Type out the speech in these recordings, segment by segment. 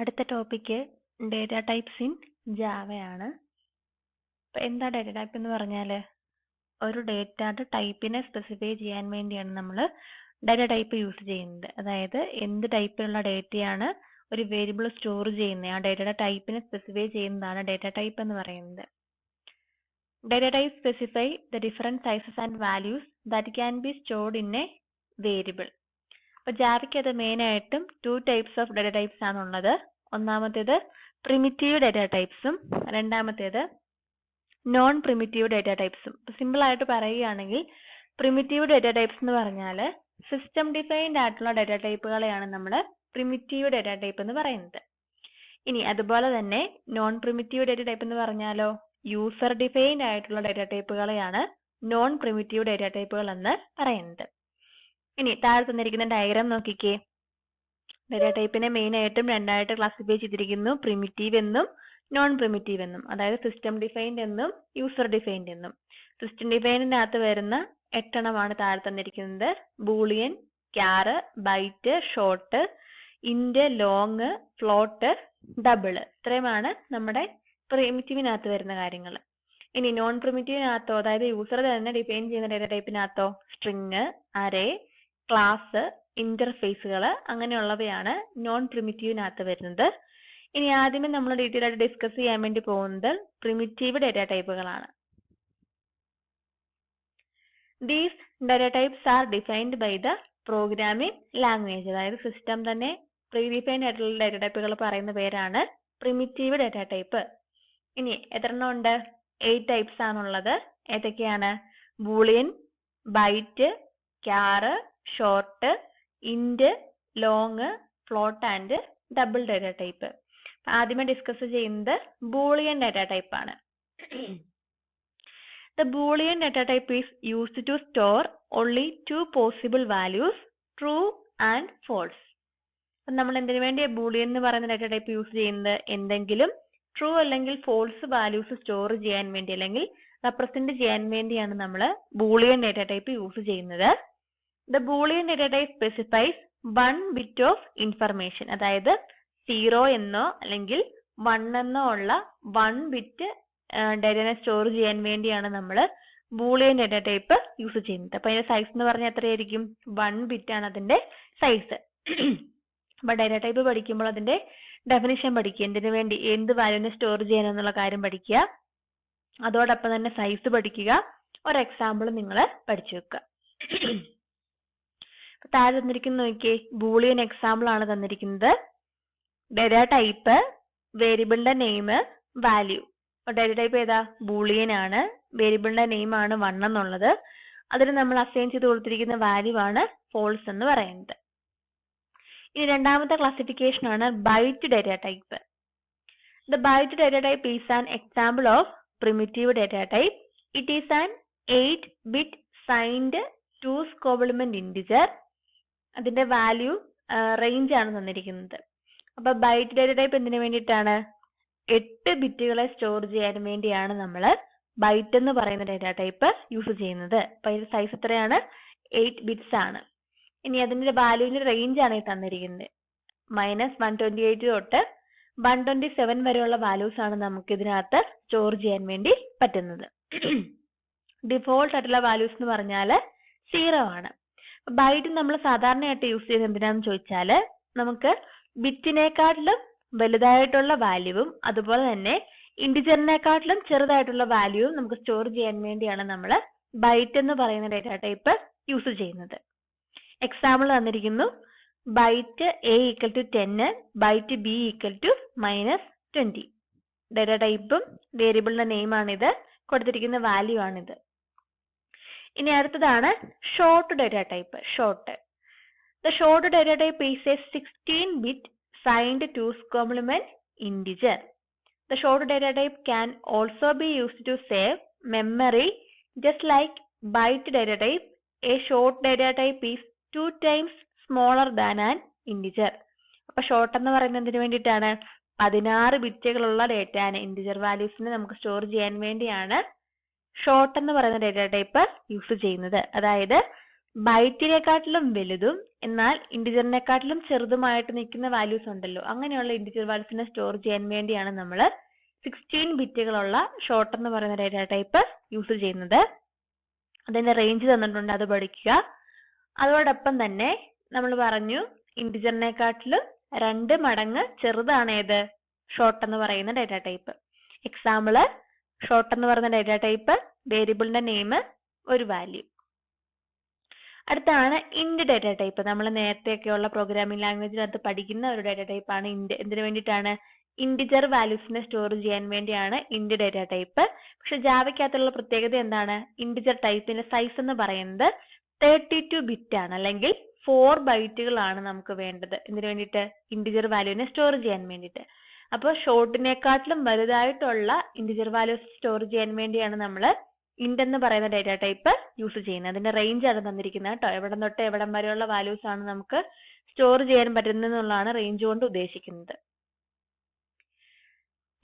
അടുത്ത topic data types in ജാവയാണ്. അപ്പോൾ എന്താ ഡേറ്റാ ടൈപ്പ് എന്ന് പറഞ്ഞാൽ ഒരു ഡേറ്റയുടെ ടൈപ്പിനെ സ്പെസിഫൈ ചെയ്യാൻ വേണ്ടിയാണ് നമ്മൾ ഡേറ്റാ ടൈപ്പ് യൂസ് ചെയ്യുന്നത്. അതായത് എന്ത് ടൈപ്പിലുള്ള ഡേറ്റയാണ് ഒരു വേരിയബിൾ സ്റ്റോർ ചെയ്യുന്നത്, ആ ഡേറ്റയുടെ ടൈപ്പിനെ സ്പെസിഫൈ ചെയ്യുന്നതാണ് ഡേറ്റാ ടൈപ്പ് എന്ന് പറയുന്നത്. Data type specify the different sizes and values that can be stored in A variable. അപ്പോൾ ജാവയ്ക്ക് അത് മെയിനായിട്ടും 2 ടൈപ്സ് ഓഫ് ഡേറ്റാ ടൈപ്സ് ആണുള്ളത്. ഒന്നാമത്തേത് പ്രിമിറ്റീവ് ഡേറ്റാ ടൈപ്സും രണ്ടാമത്തേത് നോൺ പ്രിമിറ്റീവ് ഡേറ്റാ ടൈപ്സും. സിമ്പിൾ ആയിട്ട് പറയുകയാണെങ്കിൽ പ്രിമിറ്റീവ് ഡേറ്റാ ടൈപ്സ് എന്ന് പറഞ്ഞാൽ സിസ്റ്റം ഡിഫൈൻഡ് ആയിട്ടുള്ള ഡേറ്റാ ടൈപ്പുകളെയാണ് നമ്മൾ പ്രിമിറ്റീവ് ഡേറ്റാ ടൈപ്പ് എന്ന് പറയുന്നത്. ഇനി അതുപോലെ തന്നെ നോൺ പ്രിമിറ്റീവ് ഡേറ്റാ ടൈപ്പ് എന്ന് പറഞ്ഞാലോ യൂസർ ഡിഫൈൻഡ് ആയിട്ടുള്ള ഡേറ്റാ ടൈപ്പുകളെയാണ് നോൺ പ്രിമിറ്റീവ് ഡേറ്റാ ടൈപ്പുകൾ എന്ന് പറയുന്നത്. ഇനി താഴെ തന്നിരിക്കുന്ന ഡയഗ്രാം നോക്കിക്കേ. ഡേറ്റാ ടൈപ്പിനെ മെയിൻ ആയിട്ടും രണ്ടായിട്ട് ക്ലാസിഫൈ ചെയ്തിരിക്കുന്നു, പ്രിമിറ്റീവ് എന്നും നോൺ പ്രിമിറ്റീവ് എന്നും. അതായത് സിസ്റ്റം ഡിഫൈൻഡ് എന്നും യൂസർ ഡിഫൈൻഡ് എന്നും. സിസ്റ്റം ഡിഫൈൻഡിനകത്ത് വരുന്ന 8 എണ്ണമാണ് താഴെ തന്നിരിക്കുന്നത്. Boolean, char, byte, short, int, long, float, double. ഇത്രയുമാണ് നമ്മുടെ പ്രിമിറ്റീവിനകത്ത് വരുന്ന കാര്യങ്ങൾ. ഇനി നോൺ പ്രിമിറ്റീവിനകത്തോ അതായത് യൂസർ തന്നെ ഡിഫൈൻ ചെയ്യുന്ന ഡേറ്റാ ടൈപ്പിനകത്തോ സ്ട്രിങ്, അറേ, ക്ലാസ്, ഇന്റർഫേസുകൾ അങ്ങനെയുള്ളവയാണ് നോൺ പ്രിമിറ്റീവിനകത്ത് വരുന്നത്. ഇനി ആദ്യമേ നമ്മൾ ഡീറ്റെയിൽ ആയിട്ട് ഡിസ്കസ് ചെയ്യാൻ വേണ്ടി പോകുന്നത് പ്രിമിറ്റീവ് ഡേറ്റാ ടൈപ്പുകളാണ്. These data types are defined by the programming language. അതായത് സിസ്റ്റം തന്നെ പ്രീഡിഫൈൻഡ് ആയിട്ടുള്ള ഡേറ്റാ ടൈപ്പുകൾ പറയുന്ന പേരാണ് പ്രിമിറ്റീവ് ഡേറ്റാ ടൈപ്പ്. ഇനി എത്ര എണ്ണം ഉണ്ട്? 8 ടൈപ്സ് ആണുള്ളത്. ഏതൊക്കെയാണ്? Boolean, byte, char, short, int, long, float and double data type. ആദ്യമേ ഡിസ്കസ് ചെയ്യുന്നത് ബൂളിയൻ ഡേറ്റാ ടൈപ്പ് ആണ്. The Boolean data type is used to store only 2 possible values, true and false. നമ്മൾ എന്തിനു വേണ്ടി ബൂളിയൻ എന്ന് പറയുന്ന ഡേറ്റ ടൈപ്പ് യൂസ് ചെയ്യുന്നത്? എന്തെങ്കിലും ട്രൂ അല്ലെങ്കിൽ ഫോൾസ് വാല്യൂസ് സ്റ്റോർ ചെയ്യാൻ വേണ്ടി അല്ലെങ്കിൽ റെപ്രസെന്റ് ചെയ്യാൻ വേണ്ടിയാണ് നമ്മൾ ബൂളിയൻ ഡേറ്റ ടൈപ്പ് യൂസ് ചെയ്യുന്നത്. The Boolean data type specifies 1 bit of information. അതായത് 0 എന്നോ അല്ലെങ്കിൽ 1 എന്നോ ഉള്ള 1 ബിറ്റ് ഡേറ്റനെ സ്റ്റോർ ചെയ്യാൻ വേണ്ടിയാണ് നമ്മൾ ബൂളിയൻ ഡേറ്റ ടൈപ്പ് യൂസ് ചെയ്യുന്നത്. അപ്പൊ അതിന്റെ സൈസ് എന്ന് പറഞ്ഞാൽ എത്രയായിരിക്കും? 1 ബിറ്റ് ആണ് അതിന്റെ സൈസ്. അപ്പൊ ഡേറ്റ ടൈപ്പ് പഠിക്കുമ്പോൾ അതിന്റെ ഡെഫിനിഷൻ പഠിക്കുക, എന്തിനു വേണ്ടി എന്ത് വാല്യൂനെ സ്റ്റോർ ചെയ്യാനെന്നുള്ള കാര്യം പഠിക്കുക, അതോടൊപ്പം തന്നെ സൈസ് പഠിക്കുക. ഒരു എക്സാമ്പിൾ നിങ്ങൾ പഠിച്ചു വെക്കുക. താഴെ തന്നിരിക്കുന്ന നോക്കിയേ, ബൂളിയൻ എക്സാമ്പിൾ ആണ് തന്നിരിക്കുന്നത്. ഡേറ്റ ടൈപ്പ്, വേരിയബിളിന്റെ നെയിം, വാല്യൂ. ഡേറ്റ ടൈപ്പ് ഏതാ? ബൂളിയൻ ആണ്. വേരിയബിളിന്റെ നെയിം ആണ് 1 എന്നുള്ളത്. അതിന് നമ്മൾ അസൈൻ ചെയ്ത് കൊടുത്തിരിക്കുന്ന വാല്യൂ ആണ് ഫോൾസ് എന്ന് പറയുന്നത്. ഇനി രണ്ടാമത്തെ ക്ലാസിഫിക്കേഷൻ ആണ് byte data type. The byte data type is an example of primitive data type. It is an 8 bit signed 2's complement integer. അതിന്റെ വാല്യൂ റേഞ്ച് ആണ് തന്നിരിക്കുന്നത്. അപ്പൊ ബൈറ്റ് ഡേറ്റ ടൈപ്പ് എന്തിനു വേണ്ടിയിട്ടാണ്? 8 ബിറ്റുകളെ സ്റ്റോർ ചെയ്യാൻ വേണ്ടിയാണ് നമ്മൾ ബൈറ്റ് എന്ന് പറയുന്ന ഡേറ്റ ടൈപ്പ് യൂസ് ചെയ്യുന്നത്. അപ്പൊ ഇതിന്റെ സൈസ് എത്രയാണ്? 8 ബിറ്റ്സ് ആണ്. ഇനി അതിന്റെ വാല്യൂവിന്റെ റേഞ്ച് ആണ് തന്നിരിക്കുന്നത്. -128 തൊട്ട് 127 വരെയുള്ള വാല്യൂസ് ആണ് നമുക്ക് ഇതിനകത്ത് സ്റ്റോർ ചെയ്യാൻ വേണ്ടി പറ്റുന്നത്. ഡിഫോൾട്ട് ആയിട്ടുള്ള വാല്യൂസ് എന്ന് പറഞ്ഞാൽ 0 ആണ്. ബൈറ്റ് നമ്മൾ സാധാരണയായിട്ട് യൂസ് ചെയ്യുന്നത് എന്തിനാന്ന് ചോദിച്ചാൽ നമുക്ക് ബിറ്റിനെക്കാട്ടിലും വലുതായിട്ടുള്ള വാല്യൂവും അതുപോലെ തന്നെ ഇന്റിജറിനെക്കാട്ടിലും ചെറുതായിട്ടുള്ള വാല്യൂവും നമുക്ക് സ്റ്റോർ ചെയ്യാൻ വേണ്ടിയാണ് നമ്മൾ ബൈറ്റ് എന്ന് പറയുന്ന ഡേറ്റ ടൈപ്പ് യൂസ് ചെയ്യുന്നത്. എക്സാമ്പിൾ തന്നിരിക്കുന്നു. Byte A = 10, byte B = -20. Data ടൈപ്പും വേരിയബിളിന്റെ നെയിം ആണിത്, കൊടുത്തിരിക്കുന്ന വാല്യൂ ആണിത്. ഇനി അടുത്തതാണ് short data type. Short. The short data type is a 16 bit signed 2's complement integer. The short data type can also be used to save memory. Just like byte data type, a short data type is 2 times smaller than an integer. അപ്പൊ short എന്ന് പറയുന്നത് എന്തിനു വേണ്ടിയിട്ടാണ്? 16 ബിറ്റുകളുള്ള ഡേറ്റാനെ, integer വാല്യൂസിനെ നമുക്ക് store ചെയ്യാൻ വേണ്ടിയാണ് short എന്ന് പറയുന്ന ഡേറ്റ ടൈപ്പ് യൂസ് ചെയ്യുന്നത്. അതായത് ബൈറ്റിനെക്കാട്ടിലും വലുതും എന്നാൽ ഇന്റിജറിനെക്കാട്ടിലും ചെറുതുമായിട്ട് നിൽക്കുന്ന വാല്യൂസ് ഉണ്ടല്ലോ, അങ്ങനെയുള്ള ഇന്റിജർ വാല്യൂസിനെ സ്റ്റോർ ചെയ്യാൻ വേണ്ടിയാണ് നമ്മൾ 16 ബിറ്റുകളുള്ള ഷോർട്ട് എന്ന് പറയുന്ന ഡാറ്റ ടൈപ്പ് യൂസ് ചെയ്യുന്നത്. അതിന്റെ റേഞ്ച് തന്നിട്ടുണ്ട്, അത് പഠിക്കുക. അതോടൊപ്പം തന്നെ നമ്മൾ പറഞ്ഞു ഇന്റിജറിനെക്കാട്ടിലും 2 മടങ്ങ് ചെറുതാണ് ഏത്, ഷോർട്ട് എന്ന് പറയുന്ന ഡാറ്റ ടൈപ്പ്. എക്സാമ്പിള്, ഷോർട്ട് എന്ന് പറയുന്ന ഡാറ്റ ടൈപ്പ്, വേരിയബിളിന്റെ നെയിം, ഒരു വാല്യൂ. അടുത്താണ് ഇന്റ് ഡാറ്റ ടൈപ്പ്. നമ്മൾ നേരത്തെയൊക്കെയുള്ള പ്രോഗ്രാമിംഗ് ലാംഗ്വേജിനകത്ത് പഠിക്കുന്ന ഒരു ഡാറ്റ ടൈപ്പ് ആണ് ഇന്റ്. എന്തിനു വേണ്ടിയിട്ടാണ്? ഇന്റിജർ വാല്യൂസിനെ സ്റ്റോർ ചെയ്യാൻ വേണ്ടിയാണ് ഇന്റ് ഡാറ്റ ടൈപ്പ്. പക്ഷെ ജാവയ്ക്കകത്തുള്ള പ്രത്യേകത എന്താണ്? ഇന്റിജർ ടൈപ്പിന്റെ സൈസ് എന്ന് പറയുന്നത് 32 ബിറ്റ് ആണ്, അല്ലെങ്കിൽ 4 ബൈറ്റുകളാണ് നമുക്ക് വേണ്ടത്. എന്തിനു വേണ്ടിയിട്ട്? ഇന്റിജർ വാല്യൂവിനെ സ്റ്റോർ ചെയ്യാൻ വേണ്ടിയിട്ട്. അപ്പോൾ ഷോർട്ടിനെക്കാട്ടിലും വലുതായിട്ടുള്ള ഇന്റിജർ വാല്യൂസ് സ്റ്റോർ ചെയ്യാൻ വേണ്ടിയാണ് നമ്മൾ ഇന്റ് എന്ന് പറയുന്ന ഡാറ്റ ടൈപ്പ് യൂസ് ചെയ്യുന്നത്. അതിന്റെ റേഞ്ച് ആണ് തന്നിരിക്കുന്നത് കേട്ടോ. എവിടം തൊട്ട് എവിടം വരെയുള്ള വാല്യൂസ് ആണ് നമുക്ക് സ്റ്റോർ ചെയ്യാൻ പറ്റുന്നതെന്നുള്ളതാണ് റേഞ്ച് കൊണ്ട് ഉദ്ദേശിക്കുന്നത്.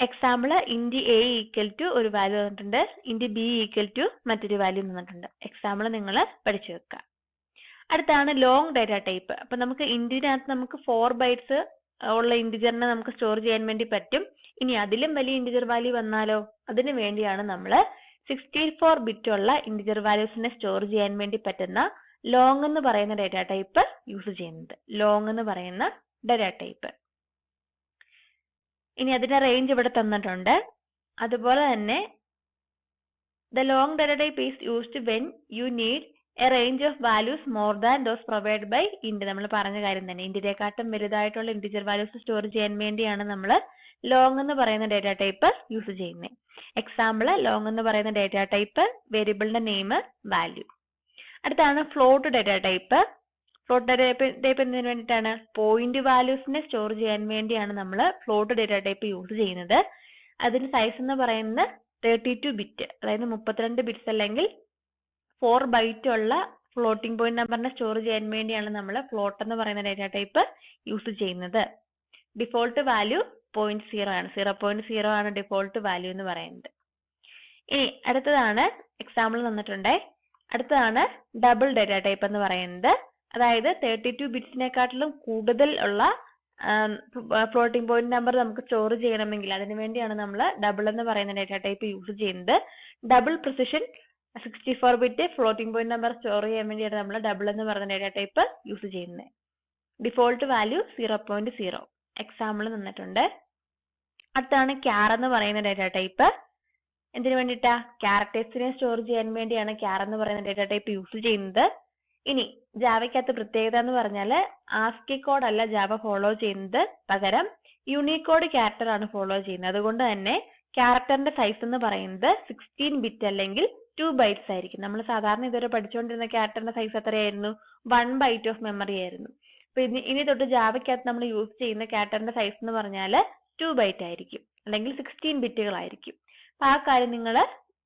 Example, int a equal to ഒരു വാല്യൂ തന്നിട്ടുണ്ട്, ഇന്റ് ബി ഈക്വൽ ടു മറ്റൊരു വാല്യൂ തന്നിട്ടുണ്ട്. എക്സാമ്പിൾ നിങ്ങൾ പഠിച്ചു വെക്കുക. അടുത്താണ് ലോങ് ഡാറ്റ ടൈപ്പ്. അപ്പൊ നമുക്ക് ഇന്റിനകത്ത് നമുക്ക് 4 ബൈറ്റ്സ് ഉള്ള ഇന്റിജറിനെ നമുക്ക് സ്റ്റോർ ചെയ്യാൻ വേണ്ടി പറ്റും. ഇനി അതിലും വലിയ ഇന്റിജർ വാല്യൂ വന്നാലോ, അതിനു വേണ്ടിയാണ് നമ്മൾ 64 ബിറ്റ് ഉള്ള ഇന്റിജർ വാല്യൂസിനെ സ്റ്റോർ ചെയ്യാൻ വേണ്ടി പറ്റുന്ന ലോങ് എന്ന് പറയുന്ന ഡാറ്റ ടൈപ്പ് യൂസ് ചെയ്യുന്നത്. ലോങ് എന്ന് പറയുന്ന ഡാറ്റ ടൈപ്പ്. ഇനി അതിന്റെ റേഞ്ച് ഇവിടെ തന്നിട്ടുണ്ട്. അതുപോലെ തന്നെ the long data type is used when you need a range of values more than those provided by int. നമ്മൾ പറഞ്ഞ കാര്യം തന്നെ, ഇന്റിനെക്കാട്ടും വലുതായിട്ടുള്ള ഇന്റിജർ വാല്യൂസ് സ്റ്റോർ ചെയ്യാൻ വേണ്ടിയാണ് നമ്മൾ ലോങ് എന്ന് പറയുന്ന ഡാറ്റ ടൈപ്പ് യൂസ് ചെയ്യുന്നത്. എക്സാമ്പിൾ, ലോങ് എന്ന് പറയുന്ന ഡാറ്റ ടൈപ്പ്, വേരിയബിളിന്റെ നെയിം, വാല്യൂ. അടുത്താണ് float data type. Float data type എന്തിനു വേണ്ടിയിട്ടാണ്? പോയിന്റ് വാല്യൂസിനെ സ്റ്റോർ ചെയ്യാൻ വേണ്ടിയാണ് നമ്മൾ ഫ്ലോട്ട് ഡാറ്റ ടൈപ്പ് യൂസ് ചെയ്യുന്നത്. അതിന് സൈസ് എന്ന് പറയുന്നത് 32 ബിറ്റ്, അതായത് 32 ബിറ്റ്സ് അല്ലെങ്കിൽ 4 ബൈറ്റ് ഉള്ള ഫ്ലോട്ടിംഗ് പോയിന്റ് നമ്പറിനെ സ്റ്റോർ ചെയ്യാൻ വേണ്ടിയാണ് നമ്മൾ ഫ്ലോട്ട് എന്ന് പറയുന്ന ഡാറ്റ ടൈപ്പ് യൂസ് ചെയ്യുന്നത്. ഡിഫോൾട്ട് വാല്യൂ 0.0 ആണ്, 0.0 ആണ് ഡിഫോൾട്ട് വാല്യൂ എന്ന് പറയുന്നത്. ഇനി അടുത്തതാണ് എക്സാമ്പിൾ തന്നിട്ടുണ്ട്. അടുത്തതാണ് ഡബിൾ ഡാറ്റ ടൈപ്പ് എന്ന് പറയുന്നത്. അതായത് 32 ബിറ്റ്സിനെക്കാട്ടിലും കൂടുതൽ ഉള്ള ഫ്ലോട്ടിംഗ് പോയിന്റ് നമ്പർ നമുക്ക് സ്റ്റോർ ചെയ്യണമെങ്കിൽ അതിനു വേണ്ടിയാണ് നമ്മൾ ഡബിൾ എന്ന് പറയുന്ന ഡാറ്റ ടൈപ്പ് യൂസ് ചെയ്യുന്നത്. Double precision 64 bit floating point number store ചെയ്യാൻ വേണ്ടിയാണ് നമ്മൾ ഡബിൾ എന്ന് പറയുന്ന ഡാറ്റ ടൈപ്പ് യൂസ് ചെയ്യുന്നത്. Default value 0.0. എക്സാമ്പിൾ തന്നിട്ടുണ്ട്. അടുത്താണ് ക്യാർ എന്ന് പറയുന്ന ഡാറ്റ ടൈപ്പ്. എന്തിനു വേണ്ടിയിട്ടാ? ക്യാരക്ടേഴ്സിനെ സ്റ്റോർ ചെയ്യാൻ വേണ്ടിയാണ് ക്യാർ എന്ന് പറയുന്ന ഡാറ്റ ടൈപ്പ് യൂസ് ചെയ്യുന്നത്. ഇനി ജാവയ്ക്കകത്ത് പ്രത്യേകത എന്ന് പറഞ്ഞാൽ ആസ്കി കോഡ് അല്ല ജാവ ഫോളോ ചെയ്യുന്നത്, പകരം യൂണിക്കോഡ് ക്യാരക്ടർ ആണ് ഫോളോ ചെയ്യുന്നത്. അതുകൊണ്ട് തന്നെ ക്യാരക്ടറിന്റെ സൈസ് എന്ന് പറയുന്നത് 16 ബിറ്റ് അല്ലെങ്കിൽ 2 ബൈറ്റ്സ് ആയിരിക്കും. നമ്മൾ സാധാരണ ഇതുവരെ പഠിച്ചുകൊണ്ടിരുന്ന ക്യാരക്ടറിന്റെ സൈസ് എത്രയായിരുന്നു? 1 ബൈറ്റ് ഓഫ് മെമ്മറി ആയിരുന്നു. അപ്പൊ ഇനി തൊട്ട് ജാവയ്ക്കകത്ത് നമ്മൾ യൂസ് ചെയ്യുന്ന ക്യാരക്ടറിന്റെ സൈസ് എന്ന് പറഞ്ഞാൽ 2 ബൈറ്റ് ആയിരിക്കും, അല്ലെങ്കിൽ 16 ബിറ്റുകളായിരിക്കും. അപ്പൊ ആ കാര്യം നിങ്ങൾ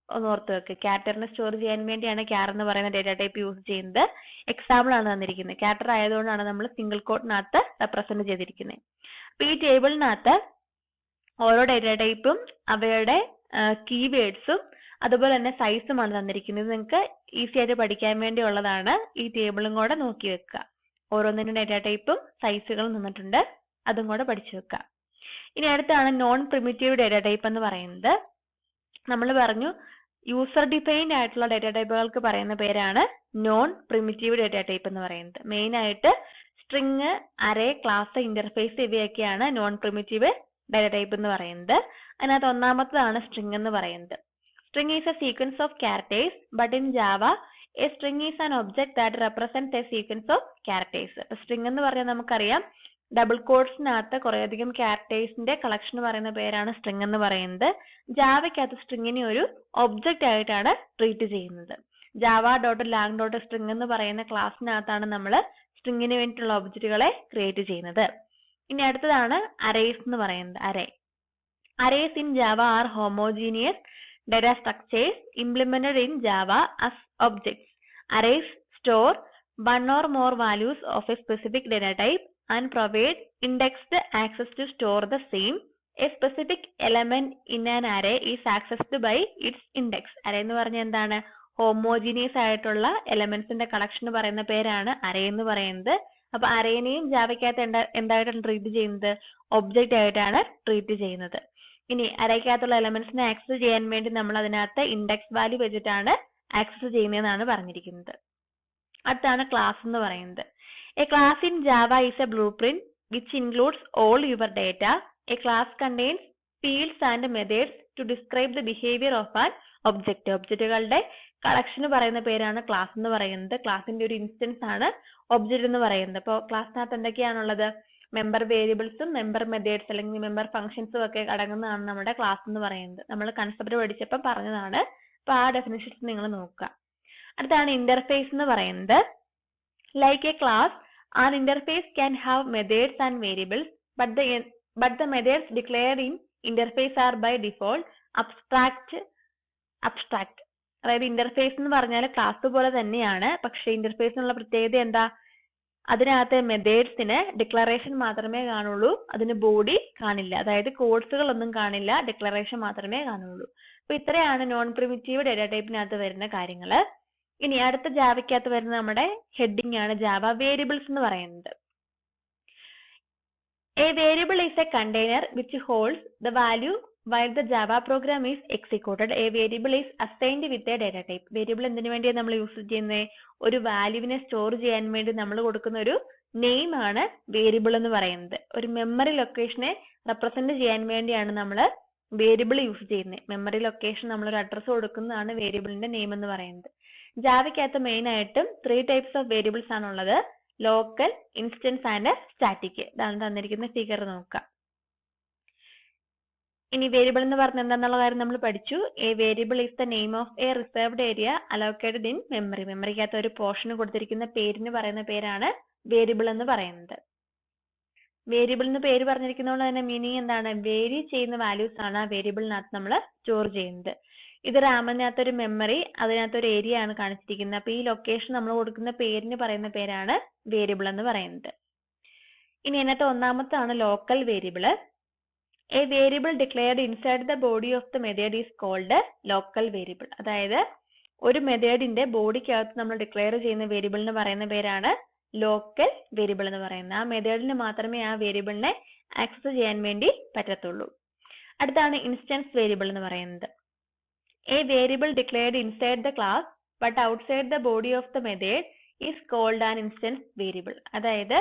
ഒന്ന് ഓർത്ത് വെക്കുക. ക്യാരക്ടറിനെ സ്റ്റോർ ചെയ്യാൻ വേണ്ടിയാണ് ക്യാർ എന്ന് പറയുന്ന ഡാറ്റ ടൈപ്പ് യൂസ് ചെയ്യുന്നത്. എക്സാമ്പിൾ ആണ് തന്നിരിക്കുന്നത്. ക്യാരക്ടർ ആയതുകൊണ്ടാണ് നമ്മൾ സിംഗിൾ കോട്ടിനകത്ത് റെപ്രസെന്റ് ചെയ്തിരിക്കുന്നത്. അപ്പൊ ഈ ടേബിളിനകത്ത് ഓരോ ഡാറ്റ ടൈപ്പും അവയുടെ കീവേഡ്സും അതുപോലെ തന്നെ സൈസുമാണ് തന്നിരിക്കുന്നത്. നിങ്ങൾക്ക് ഈസി ആയിട്ട് പഠിക്കാൻ വേണ്ടിയുള്ളതാണ്. ഈ ടേബിളും കൂടെ നോക്കി വെക്കുക. ഓരോന്നിനും ഡാറ്റ ടൈപ്പും സൈസുകളും തന്നിട്ടുണ്ട്, അതും കൂടെ പഠിച്ചു വെക്കുക. ഇനി അടുത്താണ് നോൺ പ്രിമിറ്റീവ് ഡാറ്റ ടൈപ്പ് എന്ന് പറയുന്നത്. നമ്മൾ പറഞ്ഞു യൂസർ ഡിഫൈൻഡ് ആയിട്ടുള്ള ഡാറ്റ ടൈപ്പുകൾക്ക് പറയുന്ന പേരാണ് നോൺ പ്രിമിറ്റീവ് ഡാറ്റ ടൈപ്പ് എന്ന് പറയുന്നത്. മെയിൻ ആയിട്ട് സ്ട്രിങ്, അറേ, ക്ലാസ്, ഇന്റർഫേസ് ഇവയൊക്കെയാണ് നോൺ പ്രിമിറ്റീവ് ഡാറ്റ ടൈപ്പ് എന്ന് പറയുന്നത്. അതിനകത്ത് ഒന്നാമത്തതാണ് സ്ട്രിങ് എന്ന് പറയുന്നത്. String is a sequence of characters, but in Java, a string is an object that represents a sequence of characters. String എന്ന് പറഞ്ഞാൽ നമുക്കറിയാം ഡബിൾ കോഡ്സിനകത്ത് കുറേയധികം ക്യാരക്ടേഴ്സിന്റെ കളക്ഷൻ പറയുന്ന പേരാണ് സ്ട്രിങ് എന്ന് പറയുന്നത്. ജാവയ്ക്കകത്ത് സ്ട്രിങ്ങിനെ ഒരു ഒബ്ജക്റ്റ് ആയിട്ടാണ് ട്രീറ്റ് ചെയ്യുന്നത്. java.lang.string എന്ന് പറയുന്ന ക്ലാസ്സിനകത്താണ് നമ്മൾ സ്ട്രിങ്ങിന് വേണ്ടിയിട്ടുള്ള ഒബ്ജക്റ്റുകളെ ക്രിയേറ്റ് ചെയ്യുന്നത്. ഇനി അടുത്തതാണ് അറേസ് എന്ന് പറയുന്നത്. Arrays in Java are homogeneous data structures implemented in Java as objects. Arrays store one or more values of a specific data type and provide indexed access to store the same. A specific element in an array is accessed by its index. Array എന്ന് പറഞ്ഞാൽ എന്താണ്? Homogeneous ആയിട്ടുള്ള എലമെന്റ്സിന്റെ collection പറയുന്ന പേരാണ് array എന്ന് പറയുന്നത്. അപ്പൊ അറേനെയും ജാവയ്ക്കകത്ത് എന്തായിട്ടാണ് ട്രീറ്റ് ചെയ്യുന്നത്? ഒബ്ജക്റ്റ് ആയിട്ടാണ് ട്രീറ്റ് ചെയ്യുന്നത്. ഇനി അറേക്കകത്തുള്ള എലമെന്റ്സിനെ ആക്സസ് ചെയ്യാൻ വേണ്ടി നമ്മൾ അതിനകത്ത് ഇൻഡെക്സ് വാല്യൂ വെച്ചിട്ടാണ് ആക്സസ് ചെയ്യുന്നതെന്നാണ് പറഞ്ഞിരിക്കുന്നത്. അടുത്താണ് ക്ലാസ് എന്ന് പറയുന്നത്. A class in Java is a blueprint which includes all your data. A class contains fields and methods to describe the behaviour of an object. ഒബ്ജക്റ്റുകളുടെ കളക്ഷന് പറയുന്ന പേരാണ് ക്ലാസ് എന്ന് പറയുന്നത്. ക്ലാസിന്റെ ഒരു ഇൻസ്റ്റൻസ് ആണ് ഒബ്ജക്റ്റ് എന്ന് പറയുന്നത്. അപ്പോൾ ക്ലാസ്സിനകത്ത് എന്തൊക്കെയാണുള്ളത്? മെമ്പർ വേരിയബിൾസും മെമ്പർ മെത്തേഡ്സ് അല്ലെങ്കിൽ മെമ്പർ ഫംഗ്ഷൻസും ഒക്കെ അടങ്ങുന്നതാണ് നമ്മുടെ ക്ലാസ് എന്ന് പറയുന്നത്. നമ്മൾ കൺസെപ്റ്റ് പഠിച്ചപ്പോൾ പറഞ്ഞതാണ്. അപ്പൊ ആ ഡെഫിനിഷൻസ് നിങ്ങൾ നോക്കുക. അടുത്താണ് ഇന്റർഫേസ് എന്ന് പറയുന്നത്. Like A class, an interface can have methods and variables but the methods declared in interface are by default abstract. അതായത് ഇന്റർഫേസ് എന്ന് പറഞ്ഞാൽ ക്ലാസ് പോലെ തന്നെയാണ്. പക്ഷെ ഇന്റർഫേസിനുള്ള പ്രത്യേകത എന്താ? അതിനകത്ത് മെത്തേഡ്സിന് ഡിക്ലറേഷൻ മാത്രമേ കാണുള്ളൂ, അതിന് ബോഡി കാണില്ല. അതായത് കോഡ്സുകളൊന്നും കാണില്ല, ഡിക്ലറേഷൻ മാത്രമേ കാണുള്ളൂ. അപ്പൊ ഇത്രയാണ് നോൺ പ്രിമിറ്റീവ് ഡാറ്റാ ടൈപ്പിനകത്ത് വരുന്ന കാര്യങ്ങള്. ഇനി അടുത്ത ജാവയ്ക്കകത്ത് വരുന്ന നമ്മുടെ ഹെഡിങ് ആണ് ജാവ വേരിയബിൾസ് എന്ന് പറയുന്നത്. A variable is a container which holds the value while the Java program is executed. A variable is assigned with a data type. Variable എന്തിനു വേണ്ടിയാണ് നമ്മൾ യൂസ് ചെയ്യുന്നത്? ഒരു വാല്യൂവിനെ സ്റ്റോർ ചെയ്യാൻ വേണ്ടി നമ്മൾ കൊടുക്കുന്ന ഒരു നെയിം ആണ് വേരിയബിൾ എന്ന് പറയുന്നത്. ഒരു മെമ്മറി ലൊക്കേഷനെ റെപ്രസെന്റ് ചെയ്യാൻ വേണ്ടിയാണ് നമ്മൾ വേരിയബിൾ യൂസ് ചെയ്യുന്നത്. മെമ്മറി ലൊക്കേഷൻ നമ്മൾ ഒരു അഡ്രസ് കൊടുക്കുന്നതാണ് വേരിയബിളിന്റെ നെയിം എന്ന് പറയുന്നത്. ജാവയ്ക്കകത്ത് മെയിൻ ആയിട്ടും 3 ടൈപ്സ് ഓഫ് വേരിയബിൾസ് ആണുള്ളത്. Local, instance and static. ഇതാണ് തന്നിരിക്കുന്ന ഫിഗർ നോക്കുക. ഇനി വേരിയബിൾ എന്ന് പറഞ്ഞാൽ എന്താണെന്നുള്ള കാര്യം നമ്മൾ പഠിച്ചു. A variable is the name of a reserved area allocated in memory. മെമ്മറിക്കകത്ത് ഒരു പോർഷന് കൊടുത്തിരിക്കുന്ന പേരിന് പറയുന്ന പേരാണ് വേരിയബിൾ എന്ന് പറയുന്നത്. വേരിയബിൾ എന്ന് പേര് പറഞ്ഞിരിക്കുന്നതുകൊണ്ട് തന്നെ മീനിങ് എന്താണ്? വേരി ചെയ്യുന്ന വാല്യൂസ് ആണ് ആ വേരിയബിളിനകത്ത് നമ്മൾ സ്റ്റോർ ചെയ്യുന്നത്. ഇത് റാമിനകത്തൊരു മെമ്മറി, അതിനകത്തൊരു ഏരിയ ആണ് കാണിച്ചിരിക്കുന്നത്. അപ്പൊ ഈ ലൊക്കേഷൻ നമ്മൾ കൊടുക്കുന്ന പേരിന് പറയുന്ന പേരാണ് വേരിയബിൾ എന്ന് പറയുന്നത്. ഇനി അതിനകത്ത് ഒന്നാമത്താണ് local variable. A variable declared inside the body of the method is called local variable. അതായത് ഒരു മെത്തേഡിന്റെ ബോഡിക്കകത്ത് നമ്മൾ ഡിക്ലെയർ ചെയ്യുന്ന വേരിയബിളിന് പറയുന്ന പേരാണ് ലോക്കൽ വേരിയബിൾ എന്ന് പറയുന്നത്. ആ മെത്തേഡിന് മാത്രമേ ആ വേരിയബിളിനെ ആക്സസ് ചെയ്യാൻ വേണ്ടി പറ്റത്തുള്ളൂ. അടുത്താണ് ഇൻസ്റ്റൻസ് വേരിയബിൾ എന്ന് പറയുന്നത്. A variable declared inside the class but outside the body of the method is called an instance variable. അതായത്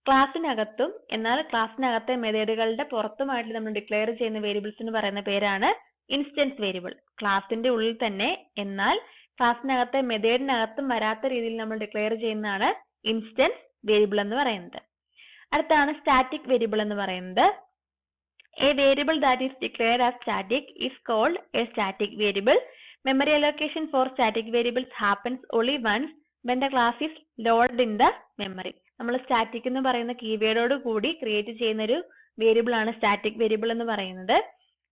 ക്ലാസ്സിനകത്തും എന്നാൽ ക്ലാസ്സിനകത്തെ മെത്തേഡുകളുടെ പുറത്തുമായിട്ട് നമ്മൾ ഡിക്ലെയർ ചെയ്യുന്ന വേരിയബിൾസിന് പറയുന്ന പേരാണ് ഇൻസ്റ്റൻസ് വേരിയബിൾ. ക്ലാസിന്റെ ഉള്ളിൽ തന്നെ എന്നാൽ ക്ലാസ്സിനകത്തെ മെത്തേഡിനകത്തും വരാത്ത രീതിയിൽ നമ്മൾ ഡിക്ലെയർ ചെയ്യുന്നതാണ് ഇൻസ്റ്റൻസ് വേരിയബിൾ എന്ന് പറയുന്നത്. അടുത്താണ് സ്റ്റാറ്റിക് വേരിയബിൾ എന്ന് പറയുന്നത്. A variable that is declared as static is called a static variable. Memory allocation for static variables happens only once when the class is loaded in the memory. നമ്മൾ static എന്ന് പറയുന്ന കീവേഡോട് കൂടി create ചെയ്യുന്ന ഒരു variable ആണ് static variable എന്ന് പറയുന്നത്.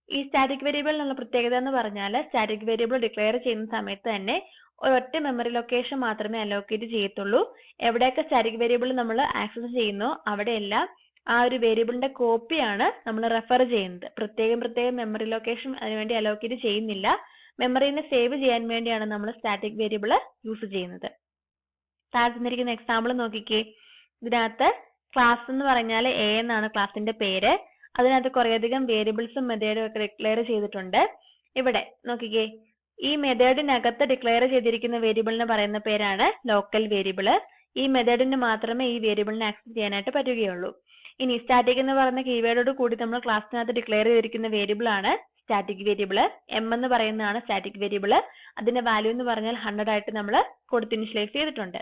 ഈ സ്റ്റാറ്റിക് വേരിയബിളിനുള്ള പ്രത്യേകത എന്ന് പറഞ്ഞാൽ സ്റ്റാറ്റിക് വേരിയബിൾ ഡിക്ലെയർ ചെയ്യുന്ന സമയത്ത് തന്നെ ഒരൊറ്റ മെമ്മറി ലൊക്കേഷൻ മാത്രമേ അലോക്കേറ്റ് ചെയ്യത്തുള്ളൂ. എവിടെയൊക്കെ സ്റ്റാറ്റിക് വേരിയബിൾ നമ്മൾ ആക്സസ് ചെയ്യുന്നോ അവിടെയെല്ലാം ആ ഒരു വേരിയബിളിന്റെ കോപ്പിയാണ് നമ്മൾ റെഫർ ചെയ്യുന്നത്. പ്രത്യേകം മെമ്മറി ലൊക്കേഷൻ അതിനുവേണ്ടി അലോക്കേറ്റ് ചെയ്യുന്നില്ല. മെമ്മറിനെ സേവ് ചെയ്യാൻ വേണ്ടിയാണ് നമ്മൾ സ്റ്റാറ്റിക് വേരിയബിൾ യൂസ് ചെയ്യുന്നത്. താഴെ തന്നിരിക്കുന്ന എക്സാമ്പിൾ നോക്കിക്കേ. ഇതിനകത്ത് ക്ലാസ് എന്ന് പറഞ്ഞാൽ എ എന്നാണ് ക്ലാസിന്റെ പേര്. അതിനകത്ത് കുറേയധികം വേരിയബിൾസും മെത്തേഡും ഒക്കെ ഡിക്ലെയർ ചെയ്തിട്ടുണ്ട്. ഇവിടെ നോക്കിക്കേ, ഈ മെത്തേഡിനകത്ത് ഡിക്ലെയർ ചെയ്തിരിക്കുന്ന വേരിയബിളിന് പറയുന്ന പേരാണ് ലോക്കൽ വേരിയബിൾ. ഈ മെത്തേഡിന് മാത്രമേ ഈ വേരിയബിളിനെ ആക്സസ് ചെയ്യാനായിട്ട് പറ്റുകയുള്ളൂ. ഇനി സ്റ്റാറ്റിക് എന്ന് പറയുന്ന കീവേഡോട് കൂടി നമ്മൾ ക്ലാസ്സിനകത്ത് ഡിക്ലെയർ ചെയ്തിരിക്കുന്ന വേരിയബിൾ ആണ് സ്റ്റാറ്റിക് വേരിയബിൾ. എം എന്ന് പറയുന്നതാണ് സ്റ്റാറ്റിക് വേരിയബിൾ. അതിന്റെ വാല്യൂ എന്ന് പറഞ്ഞാൽ 100 ആയിട്ട് നമ്മൾ കൊടുത്ത് ഇനിഷ്യലൈസ് ചെയ്തിട്ടുണ്ട്.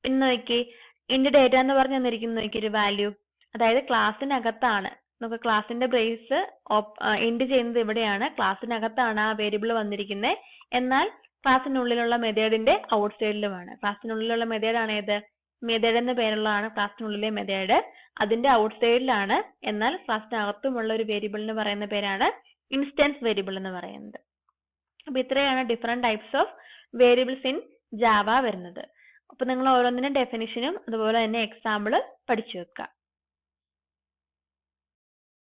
പിന്നെ നോക്കി ഇന്റെ ഡേറ്റ എന്ന് പറഞ്ഞു തന്നിരിക്കുന്നു. നോക്കി ഒരു വാല്യൂ, അതായത് ക്ലാസ്സിനകത്താണ്. നമുക്ക് ക്ലാസിന്റെ ബ്രേസ് എൻഡ് ചെയ്യുന്നത് ഇവിടെയാണ്. ക്ലാസ്സിനകത്താണ് ആ വേരിയബിൾ വന്നിരിക്കുന്നത്. എന്നാൽ ക്ലാസ്സിനുള്ളിലുള്ള മെത്തേഡിന്റെ ഔട്ട് സൈഡിലുമാണ്. ക്ലാസ്സിനുള്ളിലുള്ള മെത്തേഡ് ആണ് ഏത്? മെത്തേഡ് എന്ന പേരുള്ളതാണ് ക്ലാസ്സിനുള്ളിലെ മെത്തേഡ്. അതിന്റെ ഔട്ട് സൈഡിലാണ്. എന്നാൽ ക്ലാസ്സിനകത്തുമുള്ള ഒരു വേരിയബിളിന് പറയുന്ന പേരാണ് ഇൻസ്റ്റൻസ് വേരിയബിൾ എന്ന് പറയുന്നത്. അപ്പൊ ഇത്രയാണ് different types of variables in Java വരുന്നത്. അപ്പൊ നിങ്ങൾ ഓരോന്നിനും ഡെഫിനിഷനും അതുപോലെ തന്നെ എക്സാമ്പിൾ പഠിച്ചു വെക്കുക.